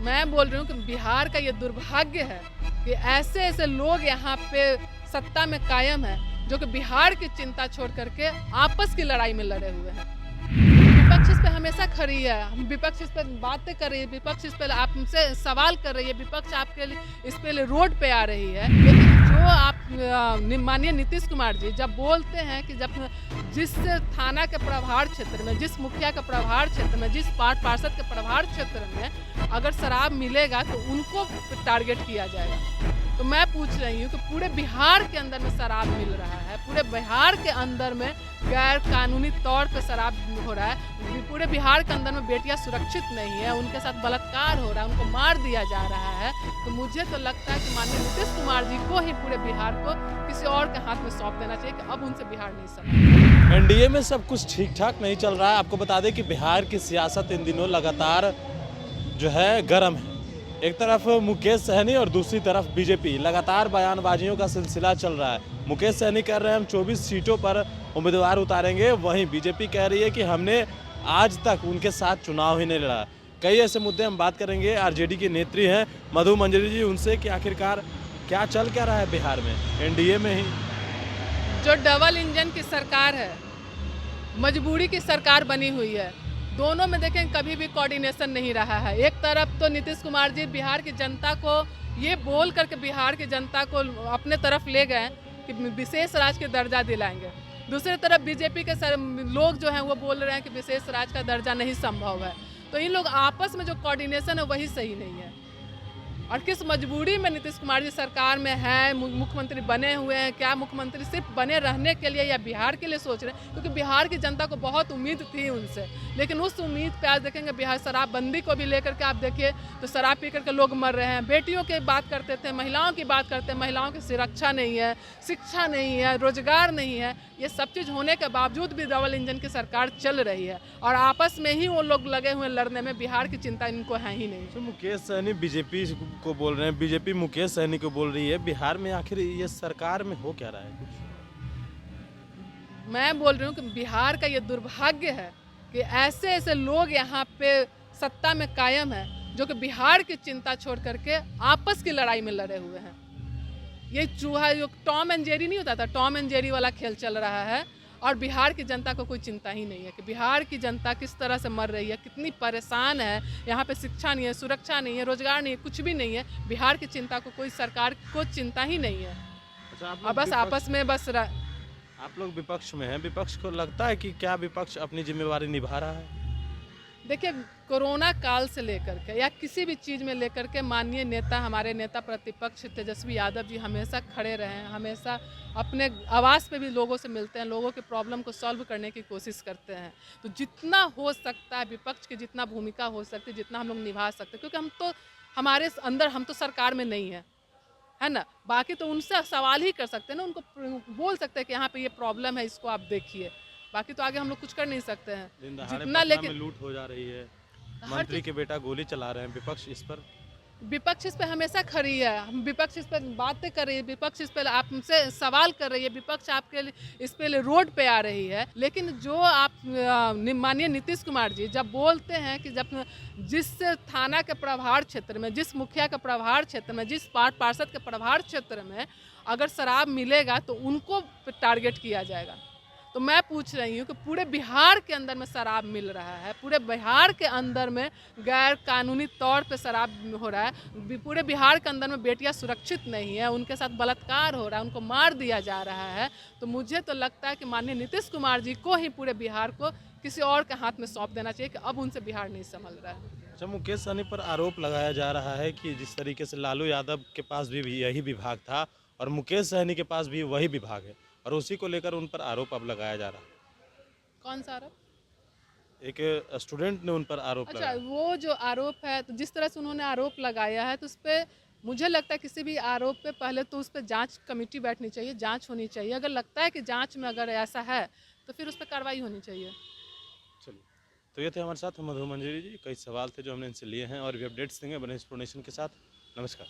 मैं बोल रही हूँ कि बिहार का ये दुर्भाग्य है कि ऐसे ऐसे लोग यहाँ पे सत्ता में कायम है जो कि बिहार की चिंता छोड़ करके आपस की लड़ाई में लड़े हुए हैं। विपक्ष इस पे हमेशा खड़ी है, हम विपक्ष इस पे बातें कर रही है, विपक्ष इस पे आपसे सवाल कर रही है, विपक्ष आपके लिए इस पे रोड पे आ रही है। लेकिन जो आप माननीय नीतीश कुमार जी जब बोलते हैं कि जब जिस थाना के प्रभार क्षेत्र में, जिस मुखिया के प्रभार क्षेत्र में, जिस पार्षद के प्रभार क्षेत्र में अगर शराब मिलेगा तो उनको टारगेट किया जाएगा। तो मैं पूछ रही हूँ कि पूरे बिहार के अंदर में शराब मिल रहा है, पूरे बिहार के अंदर में गैर कानूनी तौर पे शराब हो रहा है, पूरे बिहार के अंदर में बेटियां सुरक्षित नहीं है, उनके साथ बलात्कार हो रहा है, उनको मार दिया जा रहा है। तो मुझे तो लगता है कि माननीय नीतीश कुमार जी को ही पूरे बिहार को किसी और के हाथ में सौंप देना चाहिए कि अब उनसे बिहार नहीं संभल। एनडीए में सब कुछ ठीक ठाक नहीं चल रहा है। आपको बता दें कि बिहार की सियासत इन दिनों लगातार जो है गर्म है। एक तरफ मुकेश सहनी और दूसरी तरफ बीजेपी, लगातार बयानबाजियों का सिलसिला चल रहा है। मुकेश सहनी कह रहे हैं हम 24 सीटों पर उम्मीदवार उतारेंगे, वहीं बीजेपी कह रही है कि हमने आज तक उनके साथ चुनाव ही नहीं लड़ा। कई ऐसे मुद्दे हम बात करेंगे। आरजेडी के नेत्री हैं मधु मंजरी जी, उनसे कि आखिरकार क्या चल क्या रहा है बिहार में, एनडीए में ही। जो डबल इंजन की सरकार है, मजबूरी की सरकार बनी हुई है, दोनों में देखें कभी भी कोऑर्डिनेशन नहीं रहा है। एक तरफ तो नीतीश कुमार जी बिहार की जनता को ये बोल करके बिहार की जनता को अपने तरफ ले गए कि विशेष राज्य के दर्जा दिलाएंगे, दूसरी तरफ बीजेपी के लोग जो हैं वो बोल रहे हैं कि विशेष राज्य का दर्जा नहीं संभव है। तो इन लोग आपस में जो कोऑर्डिनेशन है वही सही नहीं है। और किस मजबूरी में नीतीश कुमार जी सरकार में हैं, मुख्यमंत्री बने हुए हैं, क्या मुख्यमंत्री सिर्फ बने रहने के लिए या बिहार के लिए सोच रहे हैं? क्योंकि बिहार की जनता को बहुत उम्मीद थी उनसे, लेकिन उस उम्मीद पे आज देखेंगे बिहार शराबबंदी को भी लेकर के आप देखिए तो शराब पी करके लोग मर रहे हैं। बेटियों की बात करते थे, महिलाओं की बात करते हैं, महिलाओं की सुरक्षा नहीं है, शिक्षा नहीं है, रोजगार नहीं है। ये सब चीज़ होने के बावजूद भी डबल इंजन की सरकार चल रही है और आपस में ही वो लोग लगे हुए लड़ने में। बिहार की चिंता इनको है ही नहीं। तो मुकेश सहनी बीजेपी को बोल रहे हैं, बीजेपी मुकेश सहनी को बोल रही है, बिहार में आखिर ये सरकार में हो क्या रहा है कुछ? मैं बोल रही हूँ कि बिहार का ये दुर्भाग्य है कि ऐसे ऐसे लोग यहाँ पे सत्ता में कायम है जो कि बिहार की चिंता छोड़ करके आपस की लड़ाई में लड़े हुए हैं। ये चूहा जो टॉम एंड जेरी नहीं होता था, टॉम एंड जेरी वाला खेल चल रहा है और बिहार की जनता को कोई चिंता ही नहीं है कि बिहार की जनता किस तरह से मर रही है, कितनी परेशान है। यहाँ पे शिक्षा नहीं है, सुरक्षा नहीं है, रोजगार नहीं है, कुछ भी नहीं है। बिहार की चिंता को कोई सरकार को चिंता ही नहीं है। अच्छा, और बस आपस में आप लोग विपक्ष में हैं, विपक्ष को लगता है कि क्या विपक्ष अपनी जिम्मेवारी निभा रहा है? देखिए, कोरोना काल से लेकर के या किसी भी चीज़ में लेकर के माननीय नेता, हमारे नेता प्रतिपक्ष तेजस्वी यादव जी हमेशा खड़े रहे हैं, हमेशा अपने आवाज़ पे भी लोगों से मिलते हैं, लोगों के प्रॉब्लम को सॉल्व करने की कोशिश करते हैं। तो जितना हो सकता है विपक्ष की जितना भूमिका हो सकती है, जितना हम लोग निभा सकते हैं, क्योंकि हम तो हमारे अंदर हम तो सरकार में नहीं है ना। बाकी तो उनसे सवाल ही कर सकते हैं ना, उनको बोल सकते हैं कि यहाँ पे ये प्रॉब्लम है, इसको आप देखिए। बाकी तो आगे हम लोग कुछ कर नहीं सकते हैं। जितना लेकिन लूट हो जा रही है, मंत्री के बेटा गोली चला रहे हैं, विपक्ष इस पे हमेशा खड़ी है, हम विपक्ष इस पे बातें कर रही है, विपक्ष इस पे आपसे सवाल कर रही है, विपक्ष आपके लिए इस पे रोड पे आ रही है। लेकिन जो आप माननीय नीतीश कुमार जी जब बोलते हैं कि जब जिस थाना के प्रभार क्षेत्र में, जिस मुखिया के प्रभार क्षेत्र में, जिस पार्षद के प्रभार क्षेत्र में अगर शराब मिलेगा तो उनको टारगेट किया जाएगा। तो मैं पूछ रही हूँ कि पूरे बिहार के अंदर में शराब मिल रहा है, पूरे बिहार के अंदर में गैर कानूनी तौर पे शराब हो रहा है, पूरे बिहार के अंदर में बेटियां सुरक्षित नहीं है, उनके साथ बलात्कार हो रहा है, उनको मार दिया जा रहा है। तो मुझे तो लगता है कि माननीय नीतीश कुमार जी को ही पूरे बिहार को किसी और के हाथ में सौंप देना चाहिए कि अब उनसे बिहार नहीं संभल रहा है। अच्छा, मुकेश सहनी पर आरोप लगाया जा रहा है कि जिस तरीके से लालू यादव के पास भी यही विभाग था और मुकेश सहनी के पास भी वही विभाग है, और उसी को लेकर उन पर आरोप अब लगाया जा रहा है। कौन सा आरोप? एक स्टूडेंट ने उन पर आरोप अच्छा, लगाया। वो जो आरोप है, तो जिस तरह से उन्होंने आरोप लगाया है तो उस पर मुझे लगता है किसी भी आरोप पे पहले तो उस पर जांच कमेटी बैठनी चाहिए, जांच होनी चाहिए। अगर लगता है कि जांच में अगर ऐसा है तो फिर उस पर कार्रवाई होनी चाहिए। चलिए, तो ये थे हमारे साथ मधु मंजरी जी। कई सवाल थे जो हमने इनसे लिए हैं और भी अपडेट्स देंगे बने इंफॉर्मेशन के साथ। नमस्कार।